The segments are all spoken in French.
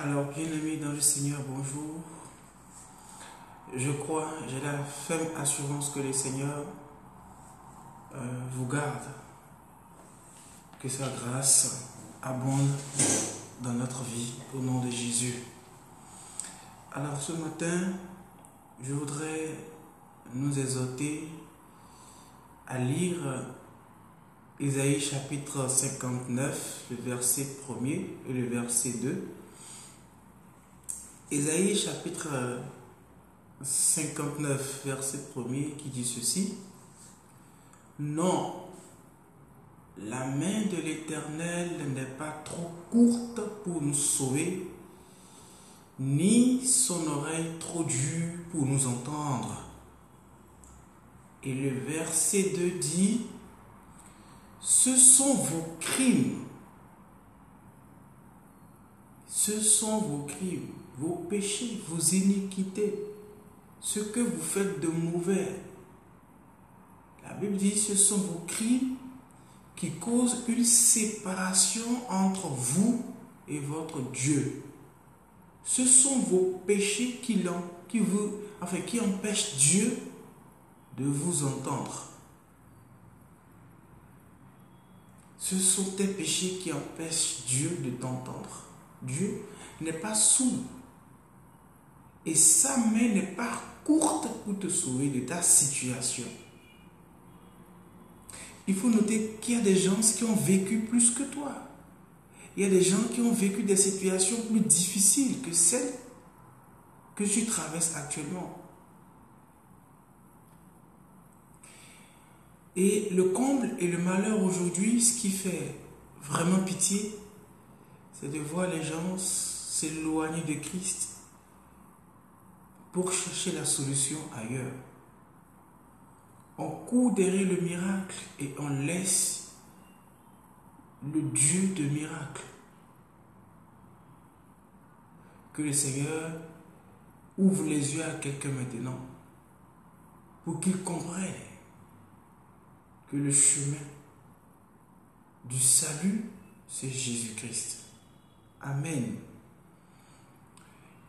Alors, bien-aimés dans le Seigneur, bonjour. Je crois, j'ai la ferme assurance que le Seigneur vous garde, que sa grâce abonde dans notre vie au nom de Jésus. Alors, ce matin, je voudrais nous exhorter à lire Isaïe chapitre 59, le verset 1er et le verset 2. Isaïe chapitre 59, verset 1er qui dit ceci. Non, la main de l'Éternel n'est pas trop courte pour nous sauver, ni son oreille trop dure pour nous entendre. Et le verset 2 dit, ce sont vos crimes, vos péchés, vos iniquités, ce que vous faites de mauvais. La Bible dit, ce sont vos crimes qui causent une séparation entre vous et votre Dieu. Ce sont vos péchés qui empêchent Dieu de vous entendre. Ce sont tes péchés qui empêchent Dieu de t'entendre. Dieu n'est pas sourd. Et sa main n'est pas courte pour te sauver de ta situation. Il faut noter qu'il y a des gens qui ont vécu plus que toi. Il y a des gens qui ont vécu des situations plus difficiles que celles que tu traverses actuellement. Et le comble et le malheur aujourd'hui, ce qui fait vraiment pitié, c'est de voir les gens s'éloigner de Christ pour chercher la solution ailleurs. On court derrière le miracle et on laisse le Dieu de miracle. Que le Seigneur ouvre les yeux à quelqu'un maintenant pour qu'il comprenne que le chemin du salut, c'est Jésus-Christ. Amen.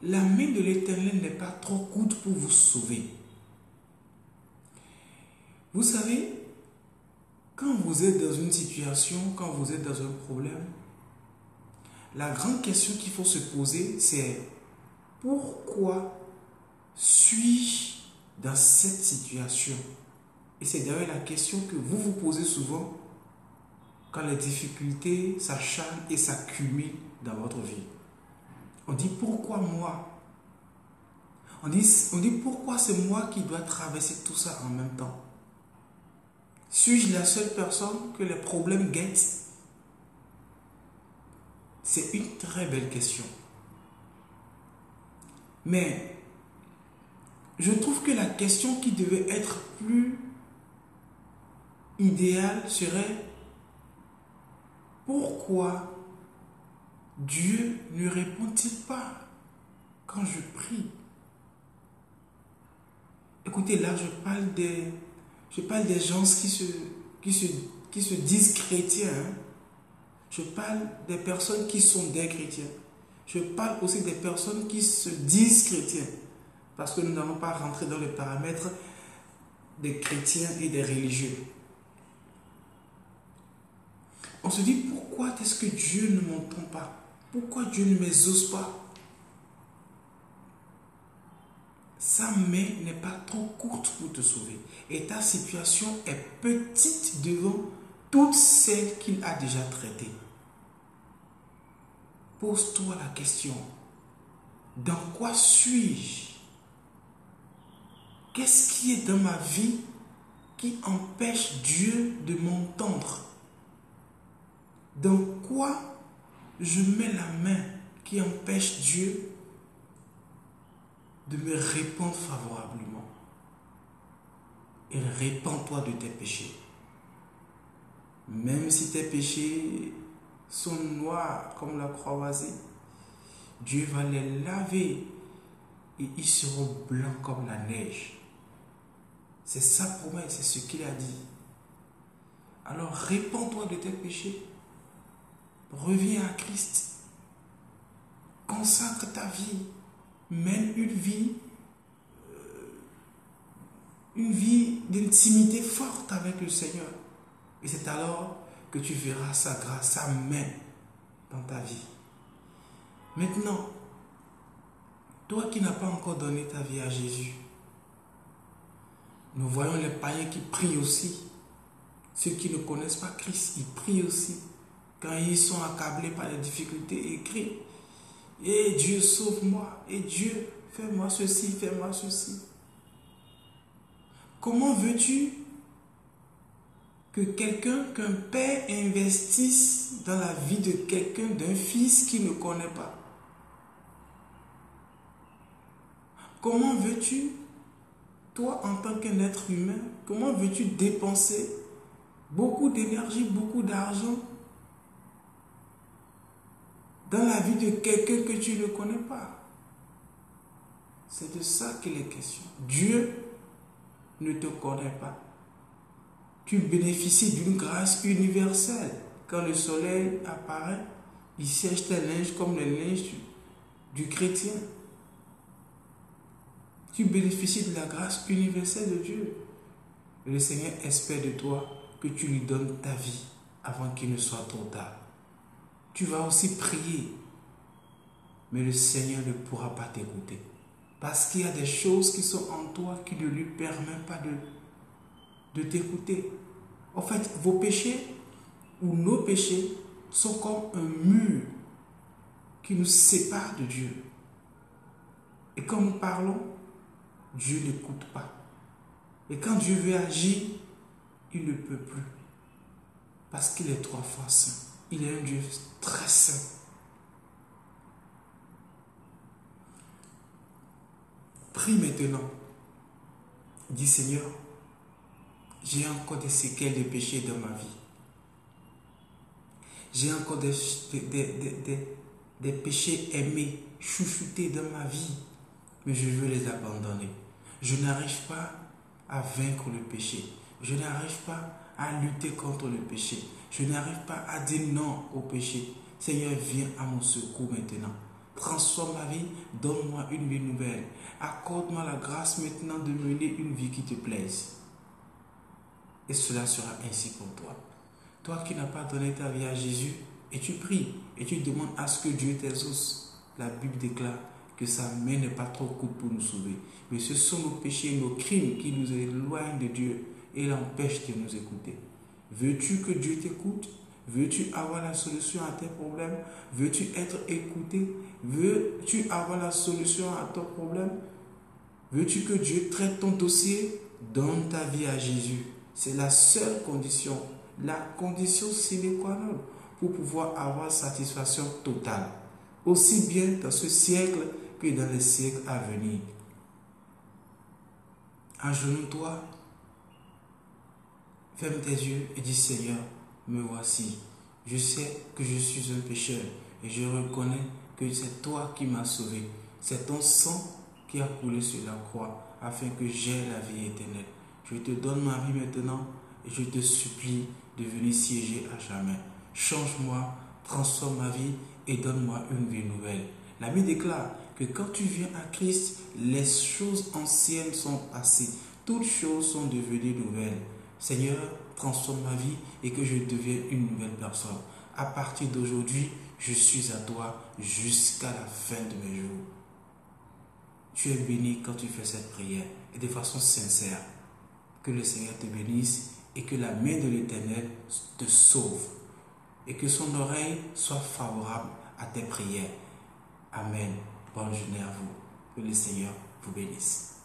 La main de l'Éternel n'est pas trop courte pour vous sauver. Vous savez, quand vous êtes dans une situation, quand vous êtes dans un problème, la grande question qu'il faut se poser, c'est pourquoi suis-je dans cette situation? Et c'est d'ailleurs la question que vous vous posez souvent quand les difficultés s'acharnent et s'accumulent dans votre vie. On dit pourquoi moi? On dit pourquoi c'est moi qui dois traverser tout ça en même temps? Suis-je la seule personne que les problèmes guettent? C'est une très belle question. Mais je trouve que la question qui devait être plus idéale serait pourquoi Dieu ne répond-il pas quand je prie? Écoutez, là je parle des gens qui se disent chrétiens. Je parle des personnes qui sont des chrétiens. Je parle aussi des personnes qui se disent chrétiens. Parce que nous n'allons pas rentrer dans les paramètres des chrétiens et des religieux. On se dit pourquoi est-ce que Dieu ne m'entend pas? Pourquoi Dieu ne m'exauce pas? Sa main n'est pas trop courte pour te sauver. Et ta situation est petite devant toutes celles qu'il a déjà traitées. Pose-toi la question. Dans quoi suis-je? Qu'est-ce qui est dans ma vie qui empêche Dieu de m'entendre? Dans quoi je mets la main qui empêche Dieu de me répondre favorablement? Et répands-toi de tes péchés. Même si tes péchés sont noirs comme la croix-vasée, Dieu va les laver et ils seront blancs comme la neige. C'est sa promesse, c'est ce qu'il a dit. Alors répands-toi de tes péchés. Reviens à Christ. consacre ta vie, mène une vie d'intimité forte avec le Seigneur. Et c'est alors que tu verras sa grâce, sa main dans ta vie. Maintenant, toi qui n'as pas encore donné ta vie à Jésus, nous voyons les païens qui prient aussi. Ceux qui ne connaissent pas Christ, ils prient aussi. Quand ils sont accablés par les difficultés, ils crient. Et Dieu, sauve-moi. Et Dieu, fais-moi ceci, fais-moi ceci. Comment veux-tu qu'un père investisse dans la vie de quelqu'un, d'un fils qu'il ne connaît pas? Comment veux-tu, toi en tant qu'un être humain, comment veux-tu dépenser beaucoup d'énergie, beaucoup d'argent dans la vie de quelqu'un que tu ne connais pas? C'est de ça qu'il est question. Dieu ne te connaît pas. Tu bénéficies d'une grâce universelle. Quand le soleil apparaît, il sèche tes linges comme les linges du chrétien. Tu bénéficies de la grâce universelle de Dieu. Et le Seigneur espère de toi que tu lui donnes ta vie avant qu'il ne soit trop tard. Tu vas aussi prier, mais le Seigneur ne pourra pas t'écouter. Parce qu'il y a des choses qui sont en toi qui ne lui permettent pas de t'écouter. En fait, vos péchés ou nos péchés sont comme un mur qui nous sépare de Dieu. Et quand nous parlons, Dieu n'écoute pas. Et quand Dieu veut agir, il ne peut plus. Parce qu'il est 3 fois saint. Il est un Dieu très saint. Prie maintenant. Dis Seigneur, j'ai encore des séquelles de péché dans ma vie. J'ai encore des péchés aimés, chouchoutés dans ma vie. Mais je veux les abandonner. Je n'arrive pas à vaincre le péché. Je n'arrive pas à lutter contre le péché. Je n'arrive pas à dire non au péché. Seigneur, viens à mon secours maintenant. Transforme ma vie, donne-moi une vie nouvelle. Accorde-moi la grâce maintenant de mener une vie qui te plaise. Et cela sera ainsi pour toi. Toi qui n'as pas donné ta vie à Jésus, et tu pries, et tu demandes à ce que Dieu t'exauce. La Bible déclare que sa main n'est pas trop courte pour nous sauver. Mais ce sont nos péchés, nos crimes qui nous éloignent de Dieu et l'empêchent de nous écouter. Veux-tu que Dieu t'écoute? Veux-tu avoir la solution à tes problèmes? Veux-tu être écouté? Veux-tu avoir la solution à ton problème? Veux-tu que Dieu traite ton dossier? Donne ta vie à Jésus. C'est la seule condition, la condition sine qua non pour pouvoir avoir satisfaction totale. Aussi bien dans ce siècle que dans les siècles à venir. Agenouille-toi, ferme tes yeux et dis Seigneur, me voici. Je sais que je suis un pécheur et je reconnais que c'est toi qui m'as sauvé. C'est ton sang qui a coulé sur la croix afin que j'aie la vie éternelle. Je te donne ma vie maintenant et je te supplie de venir siéger à jamais. Change-moi, transforme ma vie et donne-moi une vie nouvelle. La Bible déclare que quand tu viens à Christ, les choses anciennes sont passées. Toutes choses sont devenues nouvelles. Seigneur, transforme ma vie et que je devienne une nouvelle personne. À partir d'aujourd'hui, je suis à toi jusqu'à la fin de mes jours. Tu es béni quand tu fais cette prière et de façon sincère. Que le Seigneur te bénisse et que la main de l'Éternel te sauve et que son oreille soit favorable à tes prières. Amen. Bonne journée à vous. Que le Seigneur vous bénisse.